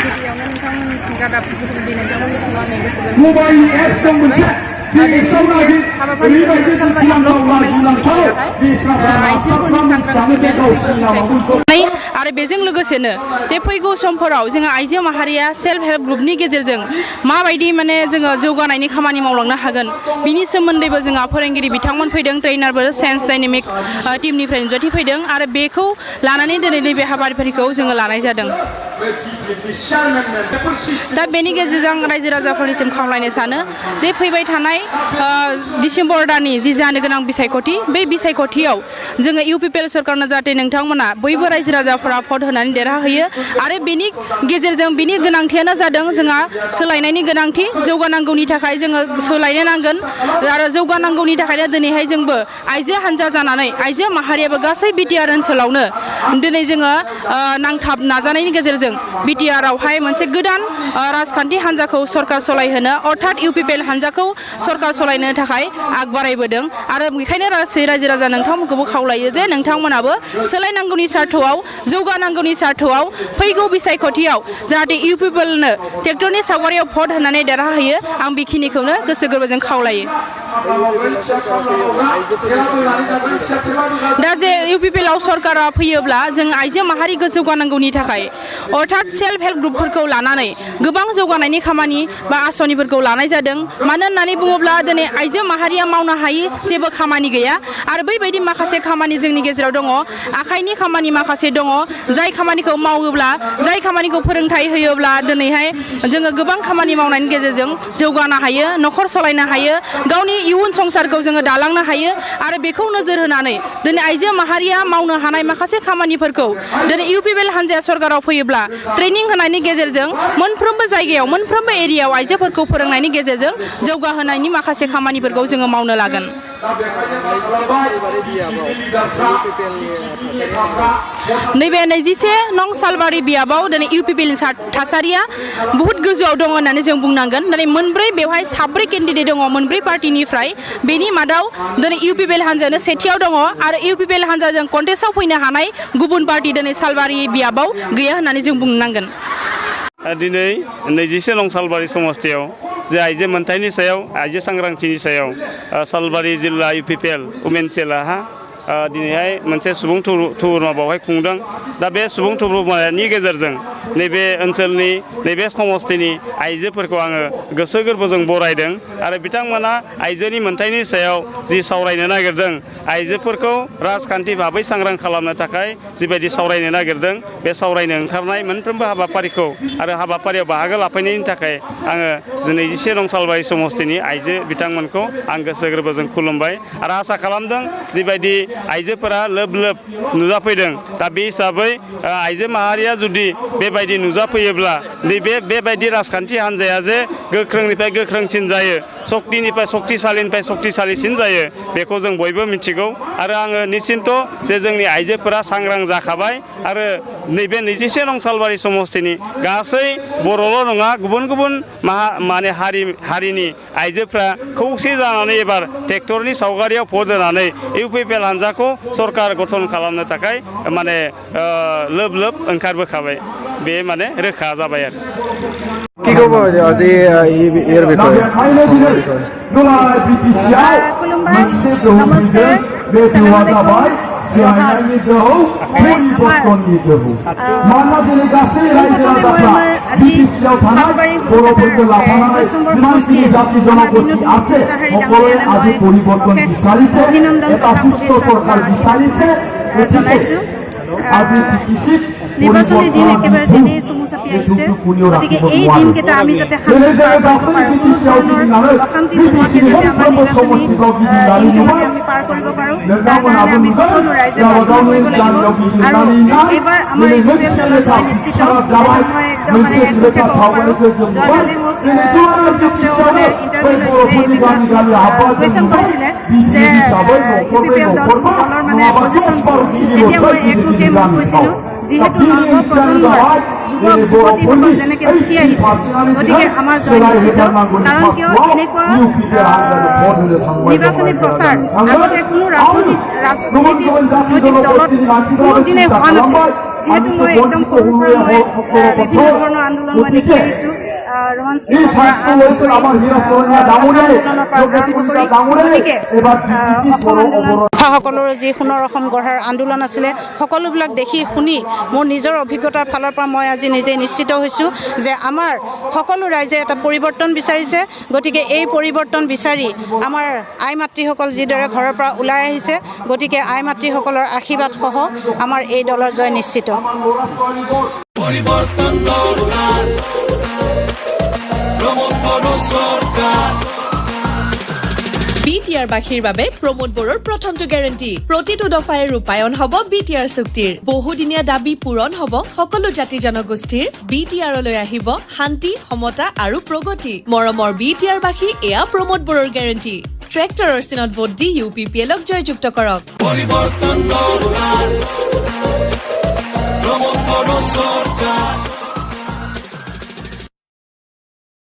गिबियावनो नोंथांमोननिसिम गादाबफोरखौ दिनै नोंथांमोननिसिम आंनि गोसो गोरबोनिफ्राय दिनैनि हाबाफारिखौ जोङो सालबारि ब्लक गभर्नमेन्ट स्कुलनिफ्राय आइजोफोरनि सांग्रांथि आरो बेजों लोगोसेनो बे फैगौ समफोराव जोङो आइजो माहारिया सेल्फ हेल्प ग्रुपनि गेजेरजों माबायदि माने जोङो जौगानायनि खामानि मावलांनो हागोन बिनि सोमोन्दैबो जोंहा फोरोंगिरि बिथांमोन फैदों ट्रेइनारबो साइन्स डाइनामिक टीमनिफ्राय नुजाथि फैदों आरो बेखौ लानानै दिनै नैबे हाबाफारिखौ जोङो लानाय जादों। दा बेनि गेजेरजों रायजो राजाफोरनिसिम खावलायनो सानो बे फैबाय थानाय डिसेम्बर दाननि जि जानो गोनां बिसायख'थि बे बिसायख'थियाव जोङो इउपिपिएल सरकारनो जाहाथे नोंथांमोना बयबो रायजो राजाफोरा भट होनानै देरहाहोयो आरो बेनि गेजेरजों बिनि गोनांथियानो जादों जोंहा सोलायनायनि गोनांथि जौगानांगौनि थाखाय जोङो सोलायनो नांगोन आरो जौगानांगौनि थाखायनो दिनैहाय जोंबो आइजो हान्जा जानानै आइजो माहारियाबो गासै बिटिआर ओनसोलावनो दिनै जोङो नांथाब नाजानायनि गेजेरजों बिटिआरआवहाय मोनसे गोदान राजखान्थि हान्जाखौ सरकार सलायहोनो अर्थात इउपिपिएल हान्जाखौ सरकार सलायनो थाखाय आग बारायबोदों आरो बेखायनो रायजो राजा नोंथांमोनखौबो खावलायो जे नोंथांमोनाबो सोलायनांगौनि सार्थआव जौगानांगौनि सार्थआव फैगौ बिसायख'थियाव जाहाथे इउपिपिएलनो ट्रेक्टरनि सावगारियाव भट होनानै देरहाहोयो आं बेखिनिखौनो गोसो गोरबोजों खावलायो। दा जे इउपिपिएलआव सरकारा फैयोब्ला जों आइजो माहारिखौ जौगानांगौनि थाखाय अर्थात सेल्फ हेल्प ग्रुपफोरखौ लानानै गोबां जौगानायनि खामानि बा आसनिफोरखौ लानाय जादों मानो होननानै बुङोब्ला दिनै आइजो माहारिया मावनो हायि जेबो खामानि गैया आरो बैबायदि माखासे खामानि जोंनि गेजेराव दङ आखाइनि खामानि माखासे दङ जाय खामानिखौ मावोब्ला जाय खामानिखौ फोरोंथाइ होयोब्ला दिनैहाय जोङो गोबां खामानि मावनायनि गेजेरजों जौगानो हायो न'खर सालायनो हायो गावनि इयुन संसारखौ जोङो दालांनो हायो आरो बेखौ नोजोर होनानै दिनै आइजो माहारिया मावनो हानाय माखासे खामानिफोरखौ दिनै इउपिपिएल हान्जाया सरकाराव फैयोब्ला ट्रेनिं होनायनि गेजेरजों मोनफ्रोमबो जायगायाव मोनफ्रोमबो एरियायाव आइजोफोरखौ फोरोंनायनि गेजेरजों जौगाहोनायनि माखासे खामानिफोरखौ जोङो मावनो लागोन। नैबे 21 नं सालबारि बियाबाव दिनै इउपिपिएलनि थासारिया बुहुत गोजौआव दङ होननानै जों बुंनांगोन दिनै मोनब्रै बेवहाय साब्रै केन्डिडेट दङ मोनब्रै पार्टिनिफ्राय बेनि मादाव दिनै इउपिपिएल हान्जायानो सेथियाव दङ आरो इउपिपिएल हान्जाजों कन्टेस्टआव फैनो हानाय गुबुन पार्टि दिनै सालबारि बियाबाव गैया होननानै जों बुंनांगोन। दिनै 21 नं सालबारि समस्थियाव जे आइजो मोनथायनि सायाव आइजो सांग्रांथिनि सायाव सालबारि जिल्ला इउपिपिएल उमेन सेलहा दिनैहाय मोनसे सुबुं थुबुरमा बावहाय खुंदों दा बे सुबुं थुबुरमानि गेजेरजों नैबे ओनसोलनि नैबे समस्थिनि आइजोफोरखौ आङो गोसो गोरबोजों बरायदों आरो बिथांमोना आइजोनि मोनथायनि सायाव जि सावरायनो नागिरदों आइजोफोरखौ राजखान्थि भाबै सांग्रां खालामनो थाखाय जिबायदि सावरायनो नागिरदों बे सावरायनो ओंखारनाय मोनफ्रोमबो हाबाफारिखौ आरो हाबाफारियाव बाहागो लाफैनायनि थाखाय आङो 21 नं सालबारि समस्थिनि आइजो बिथांमोनखौ आं गोसो गोरबोजों खुलुमबाय आरो आसा खालामदों जिबायदि आइजोफोरा लोब लोब नुजाफैदों दा बे हिसाबै आइजो माहारिया जुदि बेबायदि नुजाफैयोब्ला बेबायदि राजखान्थि हान्जाया जे गोख्रोंनिफ्राय गोख्रोंसिन जायो सक्तिनिफ्राय सक्तिशालिनिफ्राय सक्तिशालिसिन जायो बेखौ जों बयबो मिथिगौ आरो आङो निश्चिन्त जे जोंनि आइजोफोरा सांग्रां जाखाबाय आरो नैबे 21 नं सालबारि समस्थिनि गासै बर'ल' नङा गुबुन गुबुन माने हारिनि आइजोफ्रा खौसे जानानै एबार ट्रेक्टरनि सावगारियाव भट होनानै इउपिपिएल हान्जाखौ सरकार गठन खालामनो थाखाय माने लोब लोब ओंखारबोखाबाय बे माने रोखा जाबाय आरो কি কব আজি এর বিষয়ে खुलुमबाय नमस्कार নির্বাচনী দিন একেবারে দিনেই চমু চাপি আহিছে গতিকে এই দিনকেইটা আমি যাতে অশান্তি নোহোৱাকৈ যাতে আমাৰ নিৰ্বাচনী দিনকেইটা আমি পাৰ কৰিব পাৰোঁ তাৰ কাৰণে আমি সকলো ৰাইজে প্ৰাৰ্থনা কৰিব লাগিব আৰু এইবাৰ আমাৰ ইউপিপিএল দলৰ জয় নিশ্চিত মই একদম মানে একমুখে ক'ব পাৰোঁ যোৱাকালি মোক আছাম টকছেও মানে ইণ্টাৰভিউ লৈছিলে এই বিষয়ত কুৱেশ্যন কৰিছিলে যে ইউপিপিএল দলৰ মানে পজিশ্যনটো তেতিয়া মই একমুখে মই কৈছিলোঁ যিহেতু নৱ প্ৰজন্মৰ যুৱক যুৱতীসকল যেনেকৈ উঠি আহিছে গতিকে আমাৰ জয় নিশ্চিত কাৰণ কিয় এনেকুৱা নিৰ্বাচনী প্ৰচাৰ আগতে কোনো ৰাজনৈতিক দলত কোনোদিনে হোৱা নাছিল যিহেতু মই একদম সৰুৰ পৰা মই বিভিন্ন ধৰণৰ আন্দোলন মই দেখি আহিছোঁ ৰোমান স্কুলৰ পৰা আৰম্ভ কৰি আন্দোলনৰ পৰা আৰম্ভ কৰি গতিকে অসম আন্দোলন সকলৰ যি সোণৰ অসম গঢ়াৰ আন্দোলন আছিলে সকলোবিলাক দেখি শুনি মোৰ নিজৰ অভিজ্ঞতাৰ ফালৰ পৰা মই আজি নিজে নিশ্চিত হৈছোঁ যে আমাৰ সকলো ৰাইজে এটা পৰিৱৰ্তন বিচাৰিছে গতিকে এই পৰিৱৰ্তন বিচাৰি আমাৰ আই মাতৃসকল যিদৰে ঘৰৰ পৰা ওলাই আহিছে গতিকে আই মাতৃসকলৰ আশীৰ্বাদ সহ আমাৰ এই দলৰ জয় নিশ্চিত পরিবর্তন দরকার প্রমোদ বড় সরকার বিটিআর বাসীৰ বাবে প্ৰমোদ বড়োৰ প্ৰথমটো গ্যাৰান্টি প্ৰতিটো দফায়ে ৰূপায়ণ হ'ব বিটিআৰ চুক্তিৰ বহুদিনীয়া দাবী পূৰণ হ'ব সকলো জাতি জনগোষ্ঠীৰ বিটিআৰলৈ আহিব শান্তি সমতা আৰু প্ৰগতি মৰমৰ বিটিআৰ বাসী এয়া প্ৰমোদ বড়োৰ গ্যাৰান্টি ট্ৰেক্টৰৰ চিনত ভোট দি ইউপিপিএলক জয়যুক্ত কৰক পরিবর্তন দরকার প্রমোদ বড় সরকার